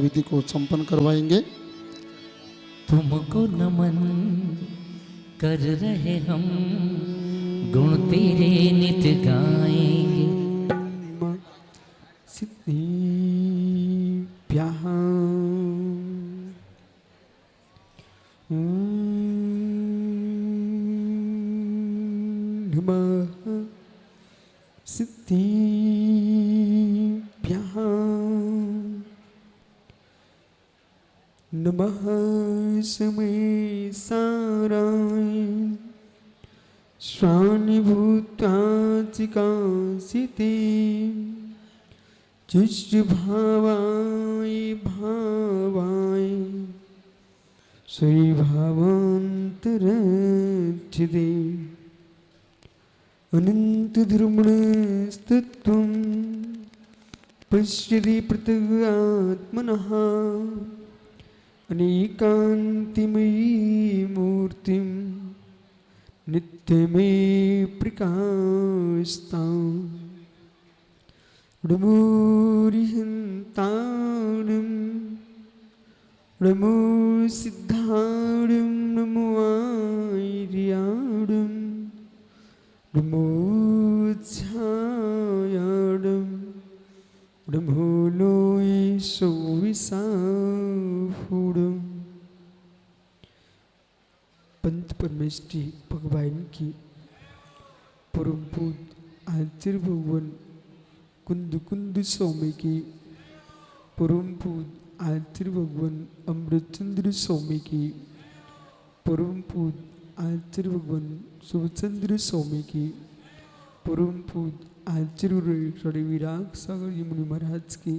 विधि को संपन्न करवाएंगे। तुमको नमन कर रहे हम, गुण तेरे नित गाएंगे। सिद्धिभ्यः नमः। सिद्धिभ्यः नमः। समय साराय स्वानिभूताचिकासिते जुष्भावाय भावाय स्वभावान्तरक्षिते अनन्तधर्मणस्तत्त्वं पश्यति पृथगात्मनः अनेकान्तिमयी मूर्तिं नित्यमे प्रकाशताम् नमोरिहन्ताणं नमो सिद्धाणं नमो आर्याणं नमो छायाणं नमो लोयसो विसाफूडं। पंच परमेष्टि भगवान की परम पूज्य आचार्य भगवान कुंद कुंद स्वामी की परम पूज्य आचार्य भगवान अमृतचंद्र स्वामी की परम पूज्य आचार्य भगवान शुभचंद्र स्वामी की परम पूज्य आचार्य विराग सागर जी मुनि महाराज की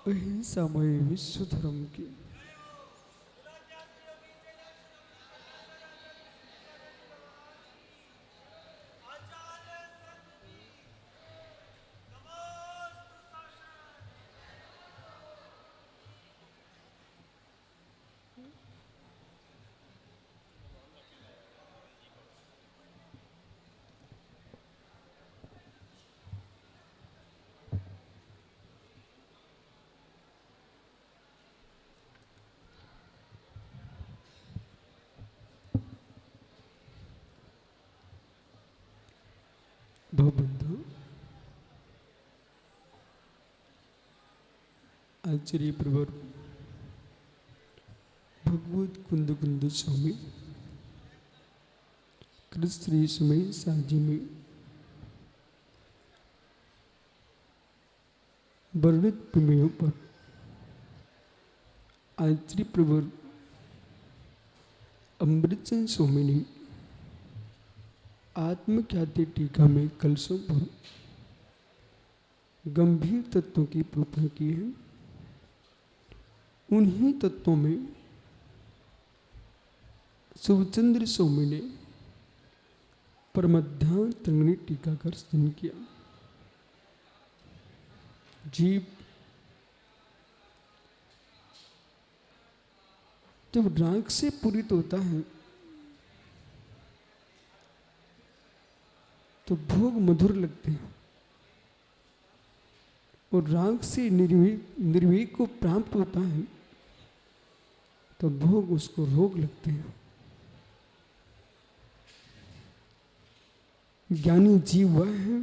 अहिंसामय विश्व धर्म की भवबंधु आचार्य प्रवर भगवत कुंद कुंद स्वामी कृष्ण समय साजी में वर्णित प्रमेयों पर आचार्य प्रवर अमृतचंद्र स्वामी ने आत्मख्याति टीका में कलशों पर गंभीर तत्वों की निरूपण की है। उन्हीं तत्वों में शुभचंद्र स्वामी ने परमध्यात्मक टीका का रचन किया। जीव जब राग से पूरित होता है तो भोग मधुर लगते हैं और राग से निर्वेग को प्राप्त होता है तो भोग उसको रोग लगते हैं। ज्ञानी जीव वह है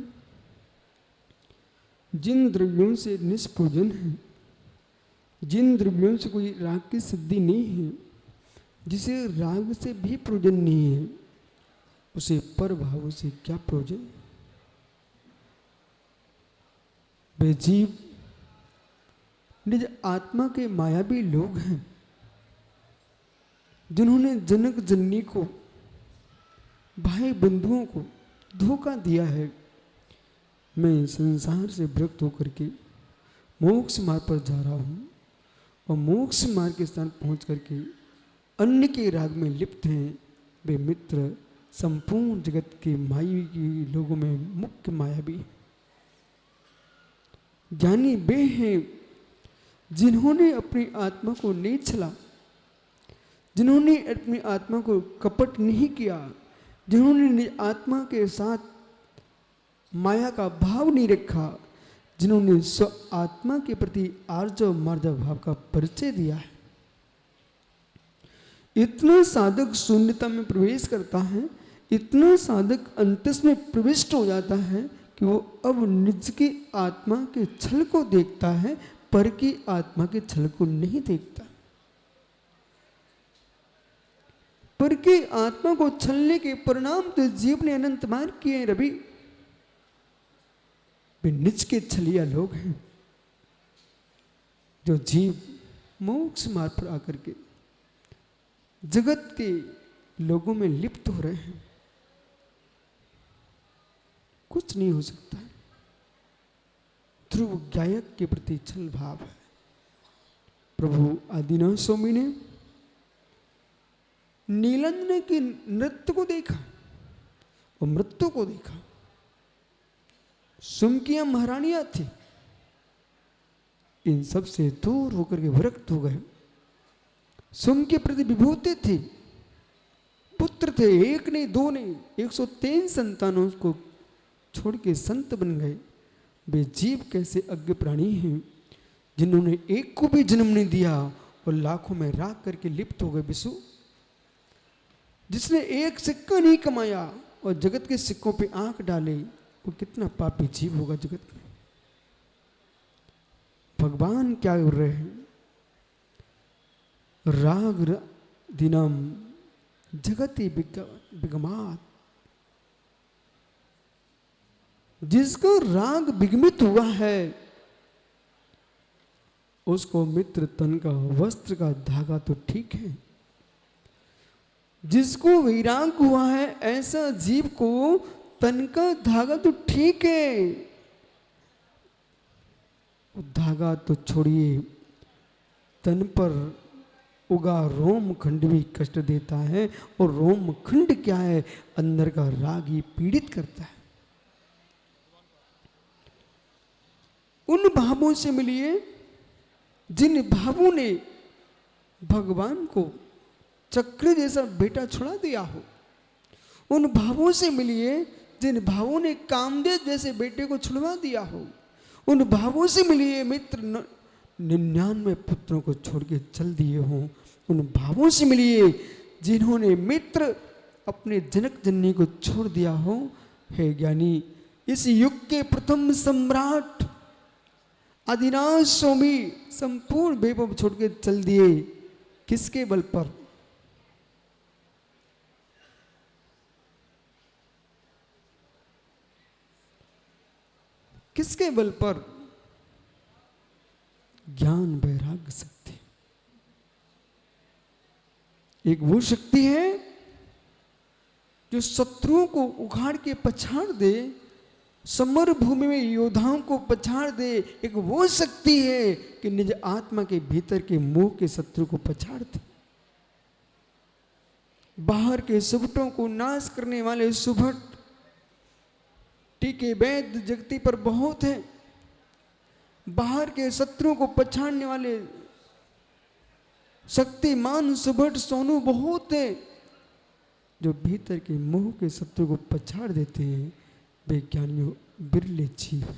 जिन द्रव्यों से निष्प्रयोजन है, जिन द्रव्यों से कोई राग की सिद्धि नहीं है, जिसे राग से भी प्रयोजन नहीं है, उसे पर भाव से क्या प्रयोजन। वे जीव निज आत्मा के मायावी लोग हैं जिन्होंने जनक जननी को, भाई बंधुओं को धोखा दिया है। मैं संसार से विरक्त होकर के मोक्ष मार्ग पर जा रहा हूँ और मोक्ष मार्ग के स्थान पहुँच करके अन्य के राग में लिप्त हैं। वे मित्र संपूर्ण जगत के माया के लोगों में मुख्य मायावी हैं। ज्ञानी वे हैं जिन्होंने अपनी आत्मा को नहीं छला, जिन्होंने अपनी आत्मा को कपट नहीं किया, जिन्होंने आत्मा के साथ माया का भाव नहीं रखा, जिन्होंने स्व आत्मा के प्रति आर्जव मार्जव भाव का परिचय दिया है। इतना साधक शून्यता में प्रवेश करता है, इतना साधक अंतस में प्रविष्ट हो जाता है कि वो अब निज की आत्मा के छल को देखता है, पर की आत्मा के छल को नहीं देखता। पर की आत्मा को छलने के परिणाम तो जीव ने अनंत बार किए रवि। वे निज के छलिया लोग हैं जो जीव मोक्ष मार्ग पर आकर के जगत के लोगों में लिप्त हो रहे हैं। कुछ नहीं हो सकता। ध्रुव गायक के प्रति छल भाव है। प्रभु आदिनाथ स्वामी ने नीलंजन के नृत्य को देखा और मृत्यु को देखा। सुमकियां महारानियां थी, इन सब से दूर होकर के विरक्त हो गए। सुम के प्रति विभूति थी, पुत्र थे, एक नहीं दो नहीं 103 संतानों को छोड़ के संत बन गए। वे जीव कैसे अज्ञ प्राणी हैं जिन्होंने एक को भी जन्म नहीं दिया और लाखों में राख करके लिप्त हो गए। विशु जिसने एक सिक्का नहीं कमाया और जगत के सिक्कों पे आंख डाले, वो कितना पापी जीव होगा जगत में। भगवान क्या कर रहे हैं? राग दिनम जगति विगमात, जिसको राग विगमित हुआ है उसको मित्र तन का वस्त्र का धागा तो ठीक है, जिसको वैराग हुआ है ऐसा जीव को तन का धागा तो ठीक है। धागा तो छोड़िए, तन पर उगा रोम खंड भी कष्ट देता है। और रोम खंड क्या है? अंदर का राग ही पीड़ित करता है। उन भावों से मिलिए जिन भावों ने भगवान को चक्र जैसा बेटा छुड़ा दिया हो। उन भावों से मिलिए जिन भावों ने कामदेव जैसे बेटे को छुड़वा दिया हो। उन भावों से मिलिए मित्र 99 पुत्रों को छोड़ के चल दिए हों। उन भावों से मिलिए जिन्होंने मित्र अपने जनक जननी को छोड़ दिया हो। हे ज्ञानी, इस युग के प्रथम सम्राट आदिनाथ स्वामी संपूर्ण वैभव छोड़ के चल दिए। किसके बल पर? किसके बल पर? ज्ञान वैराग्य शक्ति। एक वो शक्ति है जो शत्रुओं को उखाड़ के पछाड़ दे, समर भूमि में योद्धाओं को पछाड़ दे। एक वो शक्ति है कि निज आत्मा के भीतर के मोह के शत्रु को पछाड़ दे। बाहर के सुभटों को नाश करने वाले सुभट टीके वैद्य जगती पर बहुत है। बाहर के शत्रुओं को पछाड़ने वाले शक्तिमान सुभट सोनू बहुत है। जो भीतर के मोह के शत्रु को पछाड़ देते हैं वे ज्ञानियों बिरले जीव।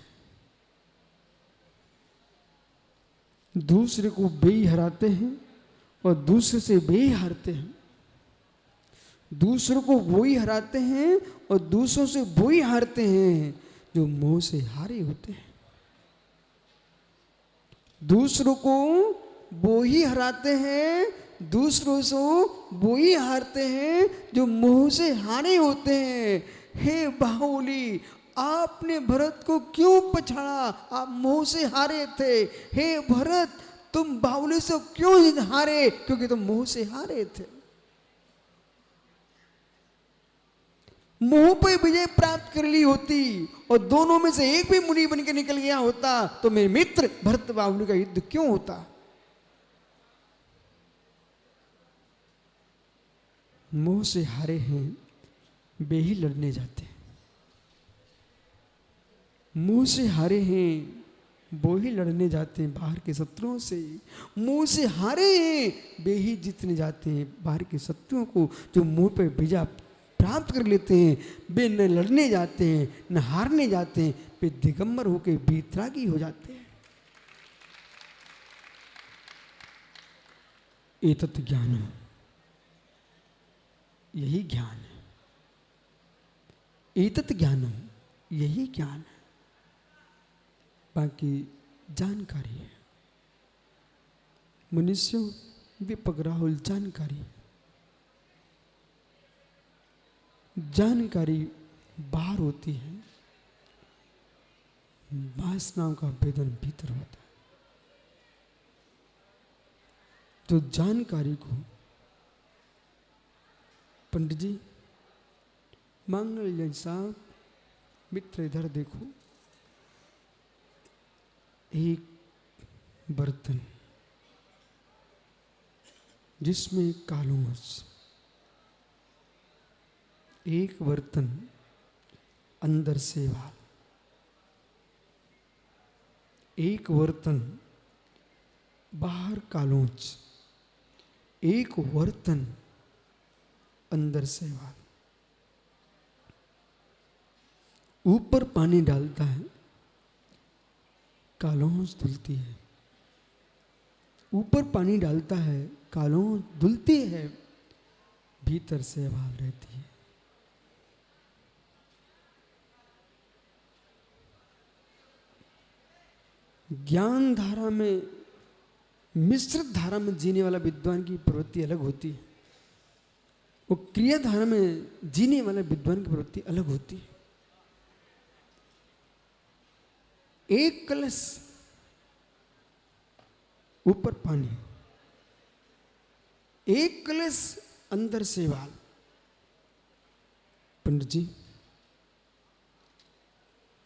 दूसरे को बेई हराते हैं और दूसरे से बेई हारते हैं। दूसरों को वही हराते हैं और दूसरों से वही हारते हैं जो मोह से हारे होते हैं। दूसरों को वो ही हराते हैं, दूसरों से वो ही हारते हैं जो मोह से हारे होते हैं। हे बाहुली, आपने भरत को क्यों पछाड़ा? आप मोह से हारे थे। हे भरत, तुम बाहुली से क्यों हारे? क्योंकि तुम मोह से हारे थे। मोह पर विजय प्राप्त कर ली होती और दोनों में से एक भी मुनि बन के निकल गया होता तो मेरे मित्र भरत बाहुली का युद्ध क्यों होता? मोह से हारे हैं वे ही लड़ने जाते हैं। मुंह से हारे हैं वो ही लड़ने जाते हैं बाहर के शत्रुओं से। मुंह से हारे हैं वे ही जीतने जाते हैं बाहर के शत्रुओं को। जो मुंह पर विजय प्राप्त कर लेते हैं वे न लड़ने जाते हैं न हारने जाते हैं, वे दिगंबर होके बीतरागी हो जाते हैं। एतत् ज्ञानम, यही ज्ञान है। एतत् ज्ञानम, यही ज्ञान है। बाकी जानकारी है। मनुष्यों दीपक राहुल जानकारी, जानकारी बाहर होती है, वासनाओं का वेदन भीतर होता है। तो जानकारी को पंडित जी, मांगल्य साहब, मित्र इधर देखो, एक बर्तन जिसमें कालूस, एक बर्तन अंदर सेवाल, एक बर्तन बाहर कालोच, एक बर्तन अंदर सेवाल। ऊपर पानी डालता है, कालोंच धुलती है। ऊपर पानी डालता है, कालोंच धुलती है, भीतर सेवाल रहती है। ज्ञान धारा में, मिश्रित धारा में जीने वाला विद्वान की प्रवृत्ति अलग होती है, वो क्रिया धारा में जीने वाला विद्वान की प्रवृत्ति अलग होती है। एक कलश, ऊपर पानी, एक कलश अंदर सेवाल। पंडित जी,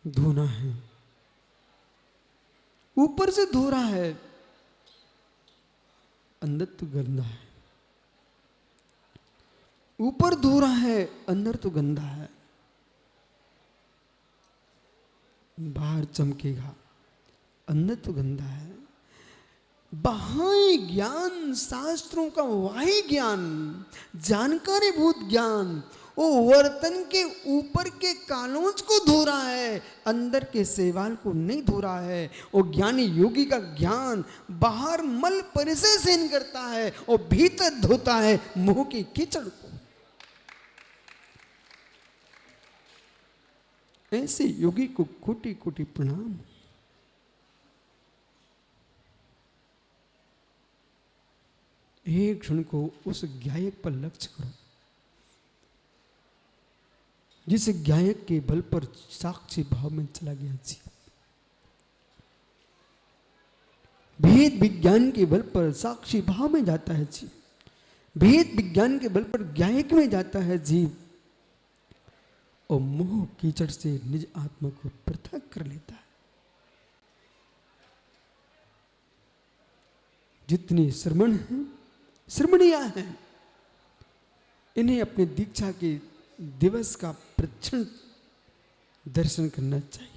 धोना है, ऊपर से धो रहा है, अंदर तो गंदा है। ऊपर धो रहा है, अंदर तो गंदा है। बाहर चमकेगा, अंदर तो गंदा है। बाह्य ज्ञान, शास्त्रों का वाही ज्ञान, जानकारी भूत ज्ञान, वो वर्तन के ऊपर के कालोच को धो रहा है, अंदर के सेवाल को नहीं धो रहा है। वो ज्ञानी योगी का ज्ञान बाहर मल परिसे सहन करता है और भीतर धोता है मुंह की कीचड़ को। ऐसे योगी को कोटि कोटि प्रणाम। एक क्षण को उस गायक पर लक्ष्य करो, जिस गायक के बल पर साक्षी भाव में चला गया जी। भेद विज्ञान के बल पर साक्षी भाव में जाता है जी। भेद विज्ञान के बल पर गायक में जाता है जीव, और मोह कीचड़ से निज आत्मा को पृथक कर लेता है। जितने श्रमण हैं, श्रमणियां हैं, इन्हें अपने दीक्षा के दिवस का प्रक्षण दर्शन करना चाहिए।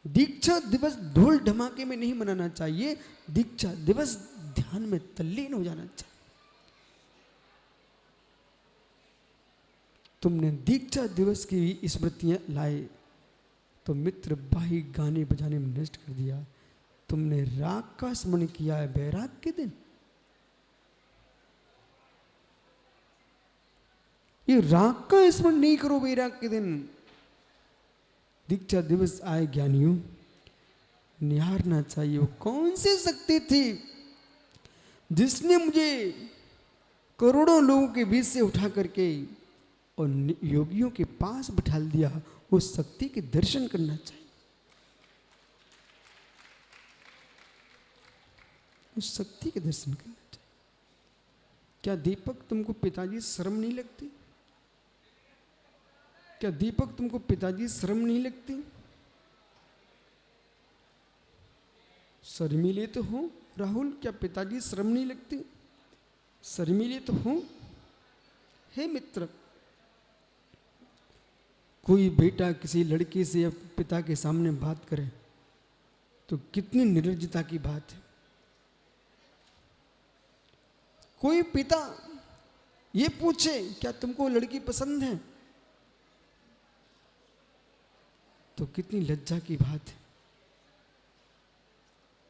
दीक्षा दिवस ढोल ढमाके में नहीं मनाना चाहिए, दीक्षा दिवस ध्यान में तल्लीन हो जाना चाहिए। तुमने दीक्षा दिवस की भी स्मृतियां लाए तो मित्र बाही गाने बजाने में नष्ट कर दिया। तुमने राग का स्मरण किया है बैराग के दिन। ये राग का स्मरण नहीं करो बैराग के दिन। दीक्षा दिवस आए ज्ञानियों, निहारना चाहिए वो कौन सी शक्ति थी जिसने मुझे करोड़ों लोगों के बीच से उठा करके और योगियों के पास बिठा दिया। उस शक्ति के दर्शन करना चाहिए। उस शक्ति के दर्शन करना चाहिए। क्या दीपक तुमको पिताजी शर्म नहीं लगती? क्या दीपक तुमको पिताजी शर्म नहीं लगती? शर्मीले तो हो राहुल, क्या पिताजी शर्म नहीं लगती? शर्मीले तो हो। हे मित्र, कोई बेटा किसी लड़की से या पिता के सामने बात करे तो कितनी निर्लज्जता की बात है। कोई पिता ये पूछे क्या तुमको लड़की पसंद है, तो कितनी लज्जा की बात है।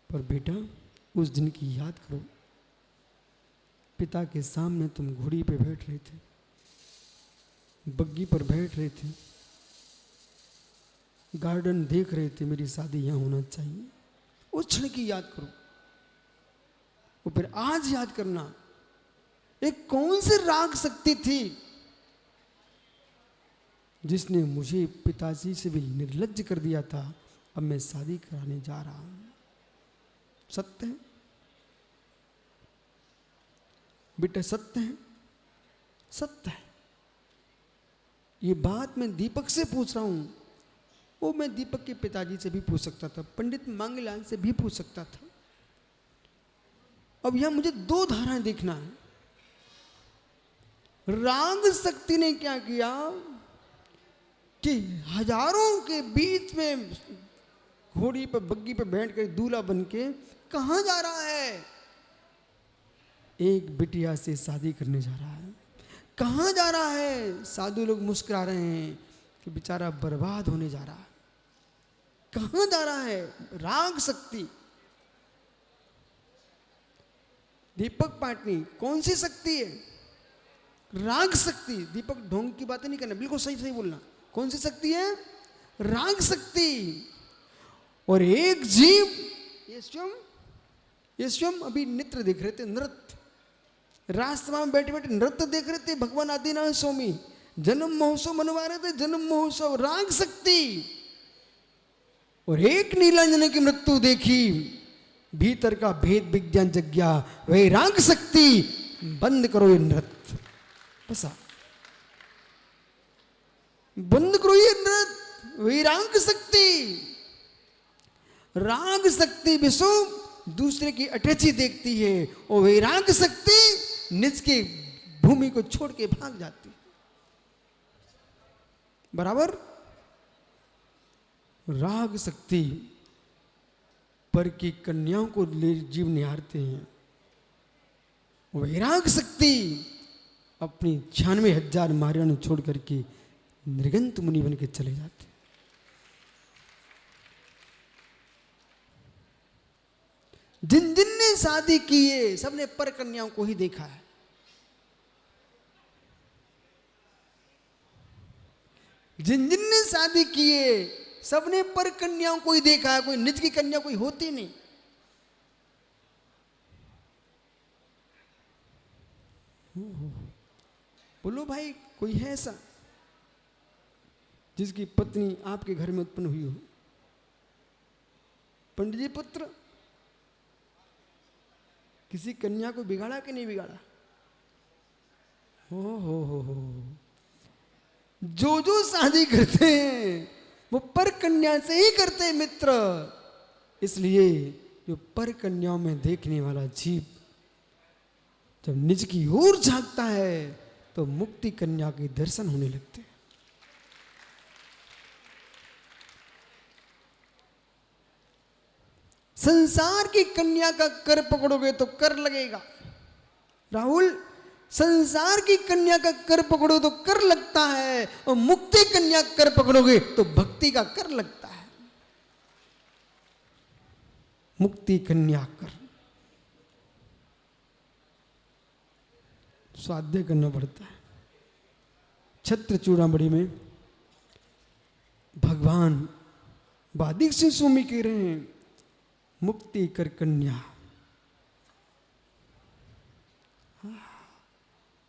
पर बेटा उस दिन की याद करो, पिता के सामने तुम घोड़ी पे बैठ रहे थे, बग्गी पर बैठ रहे थे, गार्डन देख रहे थे, मेरी शादी यहाँ होना चाहिए। उस क्षण की याद करो और फिर आज याद करना, एक कौन सी राग शक्ति थी जिसने मुझे पिताजी से भी निर्लज्ज कर दिया था। अब मैं शादी कराने जा रहा हूं। सत्य है बेटा, सत्य है, सत्य है। ये बात मैं दीपक से पूछ रहा हूं, वो मैं दीपक के पिताजी से भी पूछ सकता था, पंडित मांगलाल से भी पूछ सकता था। अब यहां मुझे दो धाराएं देखना है। राग शक्ति ने क्या किया कि हजारों के बीच में घोड़ी पर बग्गी पर बैठ कर दूल्हा बन के कहां जा रहा है? एक बिटिया से शादी करने जा रहा है। कहां जा रहा है? साधु लोग मुस्कुरा रहे हैं कि बेचारा बर्बाद होने जा रहा है। कहां जा रहा है? राग शक्ति। दीपक पाटनी कौन सी शक्ति है? राग शक्ति। दीपक ढोंग की बातें नहीं करना, बिल्कुल सही सही बोलना। कौन सी शक्ति है? राग शक्ति। और एक जीव, ये स्वयं अभी नृत्य देख रहे थे, नृत्य राजसभा में बैठे बैठे नृत्य देख रहे थे। भगवान आदिनाथ स्वामी जन्म महोत्सव मनवा रहे थे, जन्म महोत्सव। राग शक्ति। और एक नीलांजन की मृत्यु देखी, भीतर का भेद विज्ञान जग गया, वही राग शक्ति। बंद करो ये नृत्य, बसा बंद करो ये नृत्य, वही राग शक्ति। राग शक्ति विश्व दूसरे की अटैची देखती है, और वही राग शक्ति निज की भूमि को छोड़ के भाग जाती है। बराबर। राग शक्ति पर की कन्याओं को ले जीव निहारते हैं, वही राग शक्ति अपनी 96,000 मारियां छोड़ करके नृगंत मुनि बन के चले जाते हैं। जिन जिन ने शादी की है सबने पर कन्याओं को ही देखा है। जिन जिन ने शादी की है सबने पर कन्याओं को ही देखा है। कोई निज की कन्या कोई होती नहीं। बोलो भाई, कोई है ऐसा जिसकी पत्नी आपके घर में उत्पन्न हुई हो? पंडित जी पुत्र किसी कन्या को बिगाड़ा कि नहीं बिगाड़ा? हो। जो शादी करते हैं वो पर कन्या से ही करते हैं मित्र। इसलिए जो पर कन्याओं में देखने वाला जीव जब निज की ओर झांकता है तो मुक्ति कन्या के दर्शन होने लगते हैं। संसार की कन्या का कर पकड़ोगे तो कर लगेगा राहुल। संसार की कन्या का कर पकड़ो तो कर लगता है, और मुक्ति कन्या कर पकड़ोगे तो भक्ति का कर लगता है। मुक्ति कन्या कर स्वाध्याय करना पड़ता है। छत्र चूड़ामणि में भगवान वादिक से स्वामी कह रहे हैं, मुक्ति कर कन्या।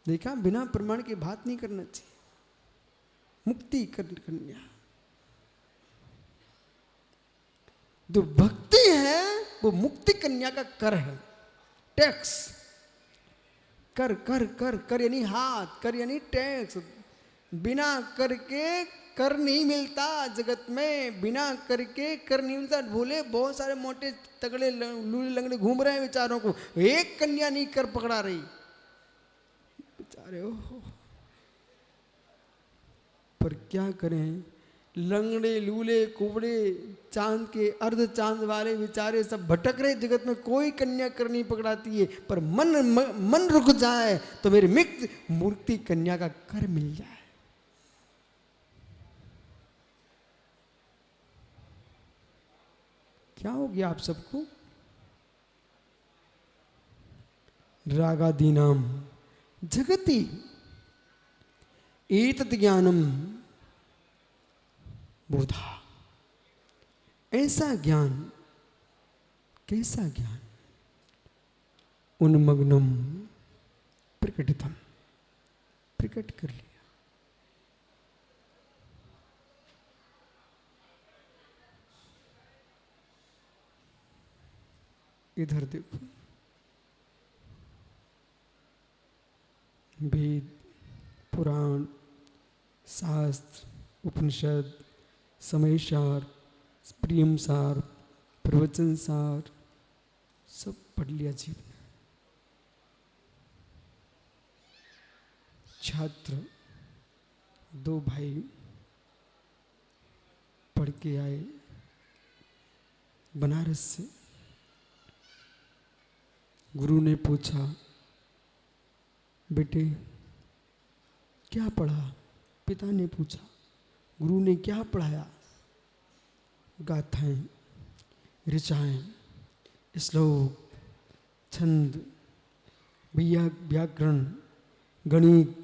देखा, बिना प्रमाण के बात नहीं करना चाहिए। मुक्ति कर कन्या। जो भक्ति है वो मुक्ति कन्या का कर है, टैक्स। कर कर कर कर यानी हाथ, कर यानी टैक्स। बिना कर के कर नहीं मिलता जगत में, बिना करके कर नहीं मिलता। बोले बहुत सारे मोटे तगड़े लूले लंगड़े घूम रहे हैं बेचारों को, एक कन्या नहीं कर पकड़ा रही बेचारे। ओहो, पर क्या करें, लंगड़े लूले कुबड़े चांद के अर्ध चांद वाले बेचारे सब भटक रहे जगत में। कोई कन्या कर नहीं पकड़ाती है। पर मन रुक जाए तो मेरी मूर्ति कन्या का कर मिल जाए। क्या हो गया आप सबको? रागादीनाम जगति एतत् ज्ञानम बोधा। ऐसा ज्ञान, कैसा ज्ञान? उन्मग्नम प्रकटितम, प्रकट कर लिया। इधर देखो, वेद, पुराण, शास्त्र, उपनिषद, समयसार, प्रियम सार, प्रवचन सार सब पढ़ लिया जीव ने। छात्र 2 भाई पढ़ के आए बनारस से। गुरु ने पूछा, बेटे क्या पढ़ा? पिता ने पूछा। गुरु ने क्या पढ़ाया? गाथाएं, ऋचाएं, श्लोक, छंद, व्याकरण, गणित,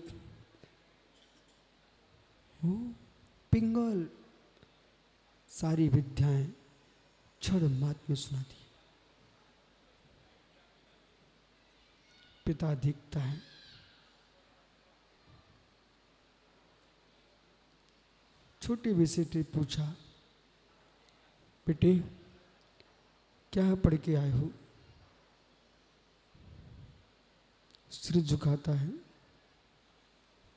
पिंगल, सारी विद्याएं क्षण मात्र में सुना दी। पिता दिखता है, छोटे विषय से पूछा, बेटे क्या पढ़ के आए हो? सिर झुकाता है,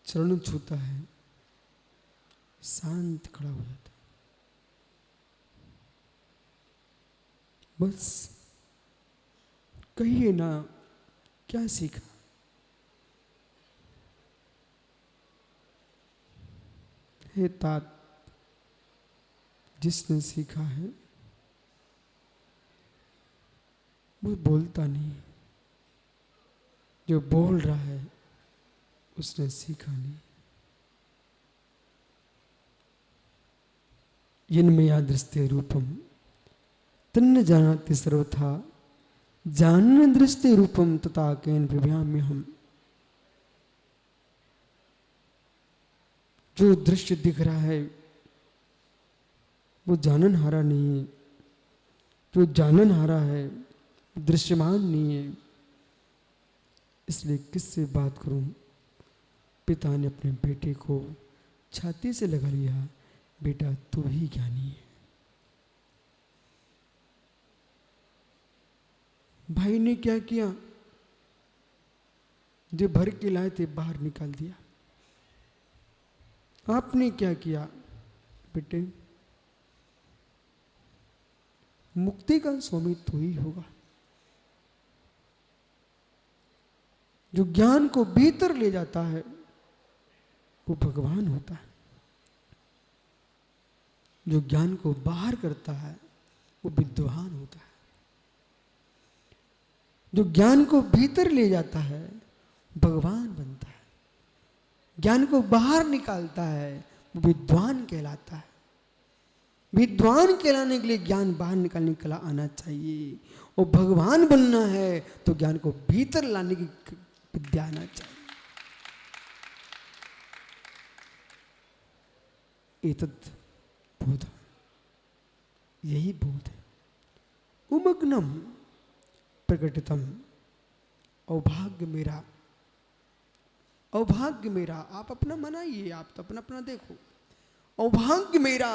चरण छूता है, शांत खड़ा हो जाता है। बस कहिए ना, क्या सीखा? हे तात, जिसने सीखा है वो बोलता नहीं, जो बोल रहा है उसने सीखा नहीं। यन्मया दृष्टे रूपम तन्न जानाति सर्वथा जानन दृष्टे रूपम तथा केन विभ्याम्यहम्। जो दृश्य दिख रहा है वो जाननहारा नहीं है, जो जाननहारा है दृश्यमान नहीं है। इसलिए किससे बात करूं? पिता ने अपने बेटे को छाती से लगा लिया, बेटा तू ही ज्ञानी है। भाई ने क्या किया? जो भर के लाए थे बाहर निकाल दिया। आपने क्या किया? बेटे मुक्ति का स्वामी तू ही होगा। जो ज्ञान को भीतर ले जाता है वो भगवान होता है। जो ज्ञान को बाहर करता है वो विद्वान होता है। जो ज्ञान को भीतर ले जाता है भगवान बनता है। ज्ञान को बाहर निकालता है वो विद्वान कहलाता है। विद्वान कहलाने के लिए ज्ञान बाहर निकालने की कला आना चाहिए, और भगवान बनना है तो ज्ञान को भीतर लाने की विद्या आना चाहिए। एतत् बोध, यही बोध है। उमग्नम प्रकटितम, अभाग्य मेरा, अभाग्य मेरा। आप अपना मनाइए, आप तो अपना अपना देखो। अभाग्य मेरा,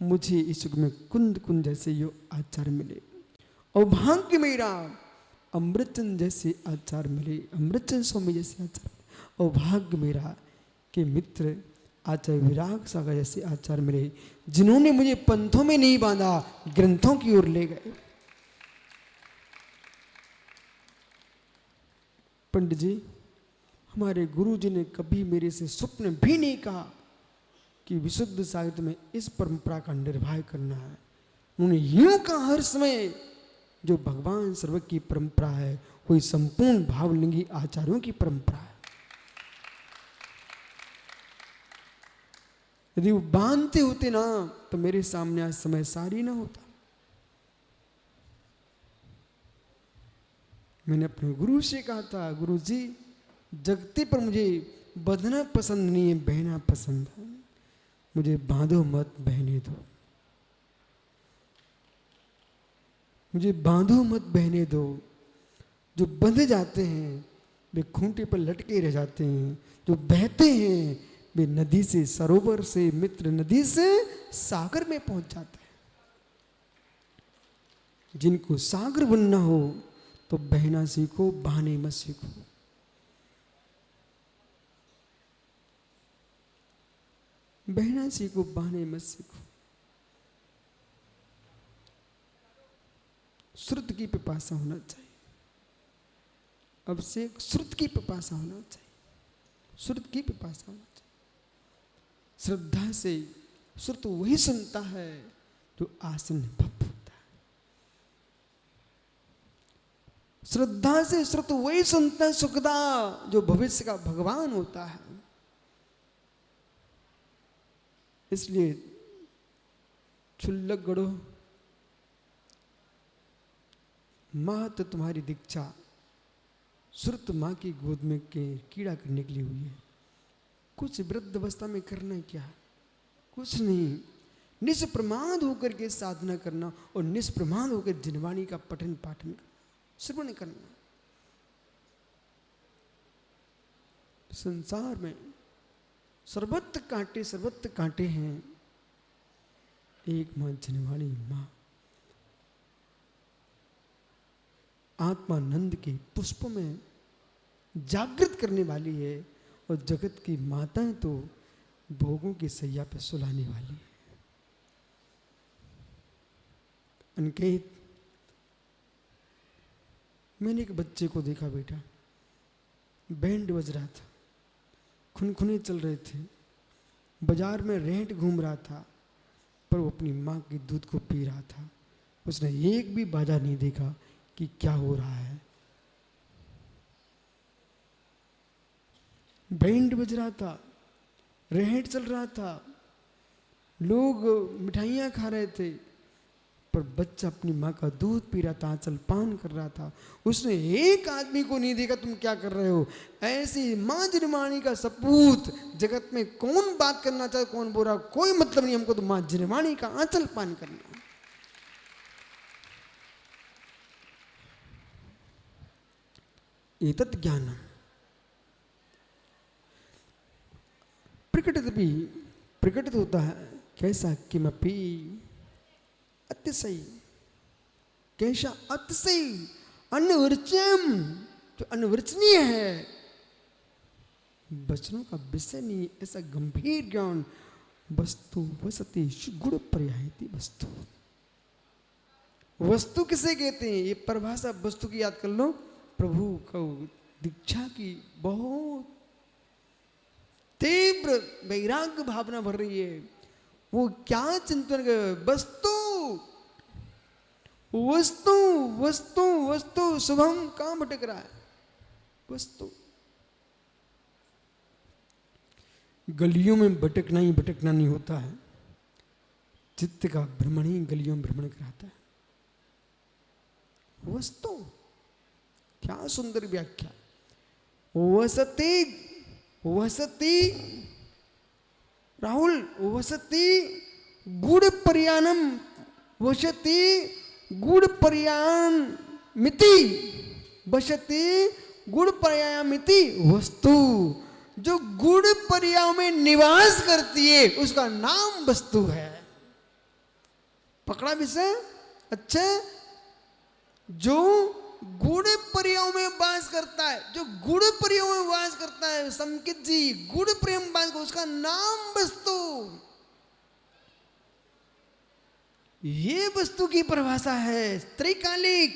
मुझे इस युग में कुंद कुंद जैसे यो आचार्य मिले। अभाग्य मेरा, अमृतचंद जैसे आचार्य मिले, अमृतचंद स्वामी जैसे आचार्य। अभाग्य मेरा कि मित्र आचार्य विराग सागर जैसे आचार्य मिले, जिन्होंने मुझे पंथों में नहीं बांधा, ग्रंथों की ओर ले गए। पंडित जी, हमारे गुरु जी ने कभी मेरे से स्वप्न भी नहीं कहा कि विशुद्ध साहित्य में इस परंपरा का निर्वाह करना है। उन्होंने यूं कहा हर समय, जो भगवान सर्व की परंपरा है वही संपूर्ण भावलिंगी आचार्यों की परंपरा है। यदि वो बांधते होते ना तो मेरे सामने आज समय सारी ना होता। मैंने अपने गुरु से कहा था, गुरु जी जगती पर मुझे बंधना पसंद नहीं है, बहना पसंद है, मुझे बांधो मत बहने दो, मुझे बांधो मत बहने दो। जो बंध जाते हैं वे खूंटे पर लटके रह जाते हैं, जो बहते हैं वे नदी से, सरोवर से, मित्र नदी से सागर में पहुंच जाते हैं। जिनको सागर बनना हो तो बहना सीखो, बहाने मत सीखो। बहना सीखो, बहाने मत सीखो। श्रुत की पिपासा होना चाहिए। अब से श्रुत की पिपासा होना चाहिए, श्रुत की पिपासा होना चाहिए। श्रद्धा से श्रुत वही सुनता है जो आसन भप होता है। श्रद्धा से श्रुत वही सुनता है सुखदा, जो भविष्य का भगवान होता है। इसलिए क्षुल्लक गढ़ो, माँ तो तुम्हारी दीक्षा श्रुत माँ की गोद में के कीड़ा करने के लिए हुई है। कुछ वृद्ध अवस्था में करना क्या, कुछ नहीं, निष्प्रमाद होकर के साधना करना और निष्प्रमाद होकर जिनवाणी का पठन पाठन करना, श्रवण करना। संसार में सर्वत्र कांटे हैं, एक मां जिनवाणी मां आत्मानंद के पुष्प में जागृत करने वाली है, और जगत की माताएं तो भोगों की सैया पे सुलाने वाली है। अनकेत, मैंने एक बच्चे को देखा बेटा, बैंड बज रहा था, खुनखुने चल रहे थे, बाजार में रेंट घूम रहा था, पर वो अपनी माँ के दूध को पी रहा था। उसने एक भी बाजा नहीं देखा कि क्या हो रहा है। बैंड बज रहा था, रेंट चल रहा था, लोग मिठाइयाँ खा रहे थे, पर बच्चा अपनी माँ का दूध पी रहा था, आंचल पान कर रहा था। उसने एक आदमी को नहीं देखा तुम क्या कर रहे हो। ऐसी माँ जिनवाणी का सपूत जगत में कौन बात करना चाहे, कौन बोल रहा, कोई मतलब नहीं, हमको तो माँ जिनवाणी का आंचल पान करना। एतत् ज्ञानम प्रकटित होता है कैसा, किमपि अतिशय, कैसा अतिशय, अनवर्च्यम, जो अनवर्चनीय है, वचनों का विषय नहीं, ऐसा गंभीर ज्ञान। वस्तु वसति गुण पर्यायति वस्तु। वस्तु किसे कहते हैं, ये परिभाषा वस्तु की याद कर लो। प्रभु को दीक्षा की बहुत तीव्र वैराग्य भावना भर रही है। वो क्या चिंतन कर, वस्तु वस्तु वस्तु वस्तु, शुभम कहां भटक रहा है, वस्तु। गलियों में भटकना ही भटकना नहीं होता है, चित्त का भ्रमण ही गलियों में भ्रमण कराता है। वस्तु, क्या सुंदर व्याख्या। वसति, वसति राहुल, वसति गुड़ पर्यानम, वसति गुड़ पर्यान मिति, वसति गुड़ पर्यामिति वस्तु। जो गुड़ पर्याय में निवास करती है उसका नाम वस्तु है। पकड़ा विषय? अच्छा, जो गुड़ पर्याय में वास करता है, जो गुड़ पर्याय में वास करता है, संकित जी गुड़ प्रेम वास को, उसका नाम वस्तु। ये वस्तु की परिभाषा है त्रिकालिक।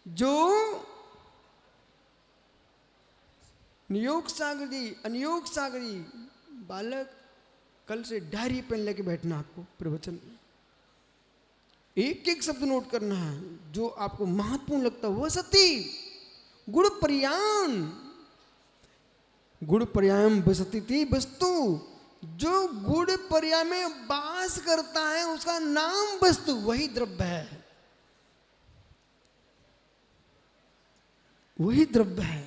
जो नियोग सागर जी, अनियोग सागर जी, बालक कल से डायरी पेन लेके बैठना, आपको प्रवचन में एक एक शब्द नोट करना है जो आपको महत्वपूर्ण लगता है। वसति गुड़ पर्यान, गुड़ पर्यायम वसति थी वस्तु। जो गुड़ पर्याय में वास करता है उसका नाम वस्तु, वही द्रव्य है। वही द्रव्य है।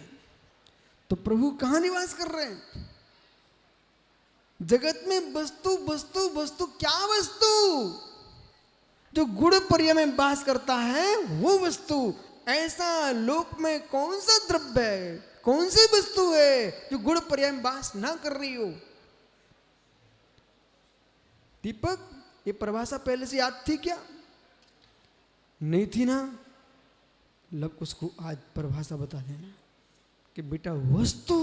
तो प्रभु कहाँ निवास कर रहे हैं? जगत में वस्तु वस्तु वस्तु, क्या वस्तु? जो गुण पर्याय में वास करता है वो वस्तु। ऐसा लोक में कौन सा द्रव्य है, कौन सी वस्तु है जो गुण पर्याय में वास ना कर रही हो? दीपक, ये परिभाषा पहले से याद थी क्या? नहीं थी ना? लग उसको आज परिभाषा बता देना कि बेटा वस्तु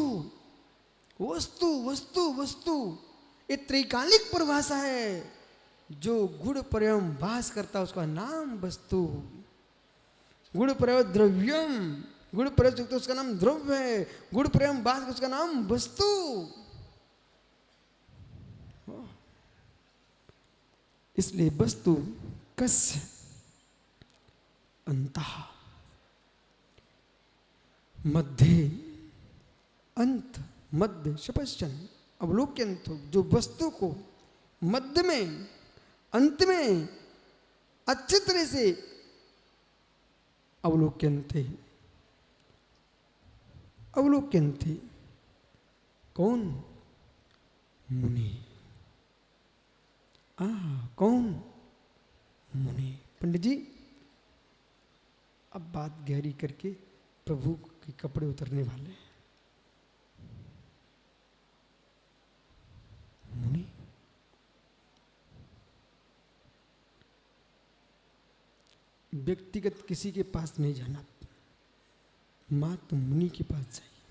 वस्तु वस्तु वस्तु, ये त्रिकालिक परिभाषा है। जो गुण पर्याय में वास करता है उसका नाम वस्तु। गुण पर्याय द्रव्यम, गुण पर्याय उसका नाम द्रव्य है। गुण पर्याय में वास उसका नाम वस्तु। इसलिए वस्तु कस्य अंतः, मध्य अंत, मध्य शपश्चन, अवलोक्यंत, जो वस्तु को मध्य में अंत में अच्छी तरह से अवलोक्यंते, अवलोक्यंते कौन? मुनि। कौन? मुनि। पंडित जी अब बात गहरी करके प्रभु के कपड़े उतरने वाले हैं। मुनि, व्यक्तिगत किसी के पास नहीं जाना, मात्र मुनि के पास जाइए।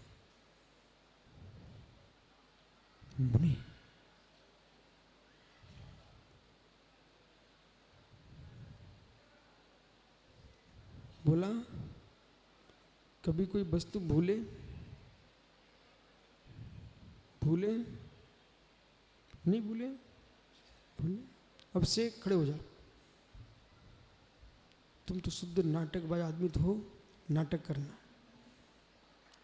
मुनि बोला, कभी कोई वस्तु भूले भूले नहीं भूले भूले, अब से खड़े हो जाओ। तुम तो शुद्ध नाटकबाज आदमी तो हो, नाटक करना।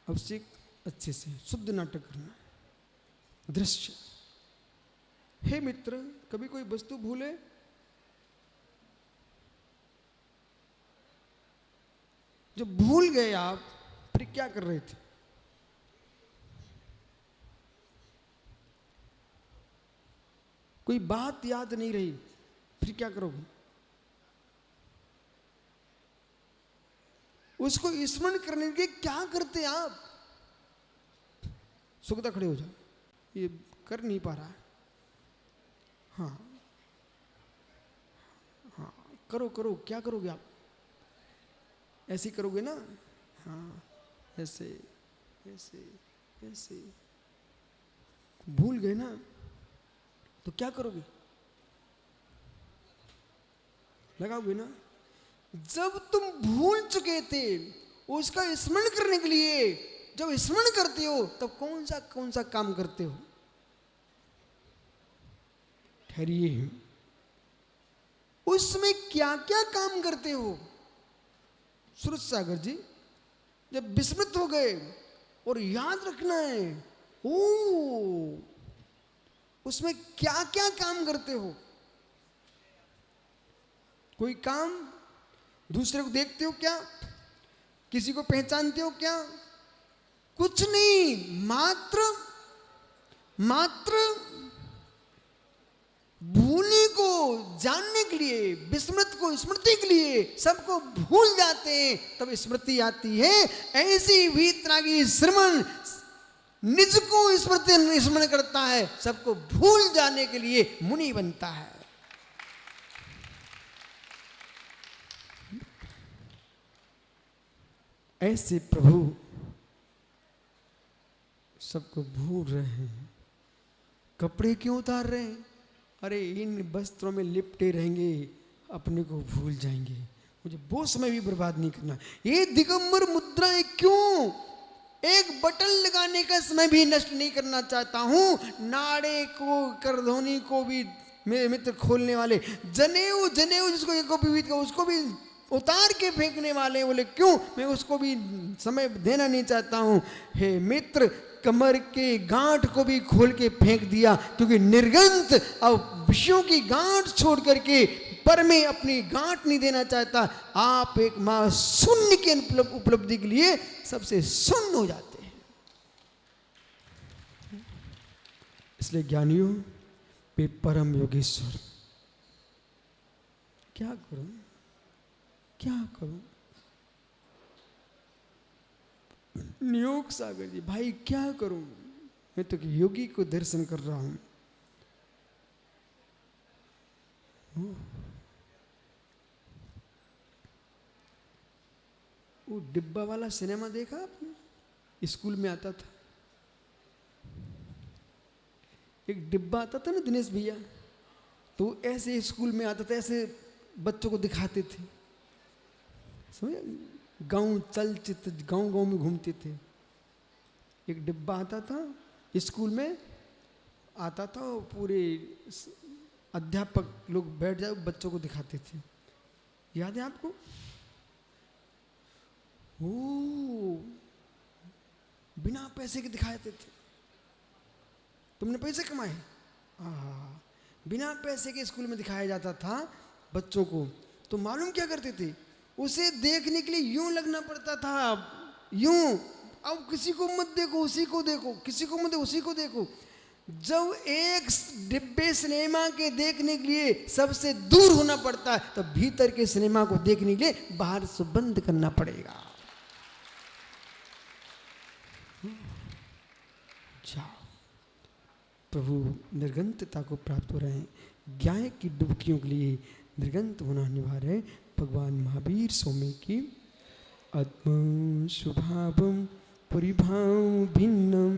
अब से अच्छे से शुद्ध नाटक करना। दृश्य, हे मित्र, कभी कोई वस्तु भूले? जब भूल गए आप, फिर क्या कर रहे थे? कोई बात याद नहीं रही, फिर क्या करोगे? उसको स्मरण करने के क्या करते आप? सुखदा खड़े हो जाओ, ये कर नहीं पा रहा है। हाँ हाँ, करो करो, क्या करोगे आप? ऐसे ही करोगे ना? हाँ, ऐसे ऐसे ऐसे। भूल गए ना, तो क्या करोगे? लगाओगे ना? जब तुम भूल चुके थे, उसका स्मरण करने के लिए जब स्मरण करते हो, तब कौन सा काम करते हो? ठहरिए, उसमें क्या क्या काम करते हो? सूरज सागर जी, जब विस्मृत हो गए और याद रखना है, ओ उसमें क्या क्या काम करते हो? कोई काम? दूसरे को देखते हो क्या? किसी को पहचानते हो क्या? कुछ नहीं, मात्र भूलने को जानने के लिए, विस्मृत को स्मृति के लिए सबको भूल जाते हैं, तब स्मृति आती है। ऐसी वीतरागी श्रमण निज को स्मृति स्मरण करता है, सबको भूल जाने के लिए मुनि बनता है। ऐसे प्रभु सबको भूल रहे हैं। कपड़े क्यों उतार रहे हैं? अरे इन वस्त्रों में लिपटे रहेंगे, अपने को भूल जाएंगे। मुझे वो समय भी बर्बाद नहीं करना। ये दिगंबर मुद्राएं क्यों? एक बटन लगाने का समय भी नष्ट नहीं करना चाहता हूं। नाड़े को, करधोनी को भी मेरे मित्र खोलने वाले, जनेऊ जिसको को उसको भी उतार के फेंकने वाले, बोले क्यों? मैं उसको भी समय देना नहीं चाहता हूं। हे मित्र, कमर के गांठ को भी खोल के फेंक दिया, क्योंकि निर्गंत अब विषयों की गांठ छोड़ करके पर में अपनी गांठ नहीं देना चाहता। आप एक मां शून्य की उपलब्धि के लिए सबसे शून्य हो जाते हैं। इसलिए ज्ञानियों, वे परम योगेश्वर, क्या करूं क्या करूं? नियोग सागर जी, भाई क्या करूं? मैं तो योगी को दर्शन कर रहा हूं। वो डिब्बा वाला सिनेमा देखा आपने? स्कूल में आता था, एक डिब्बा आता था ना दिनेश भैया, तो ऐसे स्कूल में आता था, ऐसे बच्चों को दिखाते थे। समझे? गांव चलचित्र गांव गांव में घूमते थे। एक डिब्बा आता था, स्कूल में आता था, पूरे अध्यापक लोग बैठ जाए, बच्चों को दिखाते थे। याद है आपको? ओ, बिना पैसे के दिखाते थे। तुमने पैसे कमाए? बिना पैसे के स्कूल में दिखाया जाता था बच्चों को। तो मालूम क्या करते थे? उसे देखने के लिए यूं लगना पड़ता था, यूं। अब किसी को मत देखो, उसी को देखो, किसी को मत देखो, उसी को देखो। जब एक डिब्बे सिनेमा के देखने के लिए सबसे दूर होना पड़ता है, तो भीतर के सिनेमा को देखने के लिए बाहर से बंद करना पड़ेगा। जाओ, प्रभु निर्गंतता को प्राप्त हो रहे हैं। ज्ञान की डुबकियों के लिए निर्गंत होना अनिवार्य है। भगवान महावीर स्वामी की आत्म स्वभावम परिभाव भिन्नम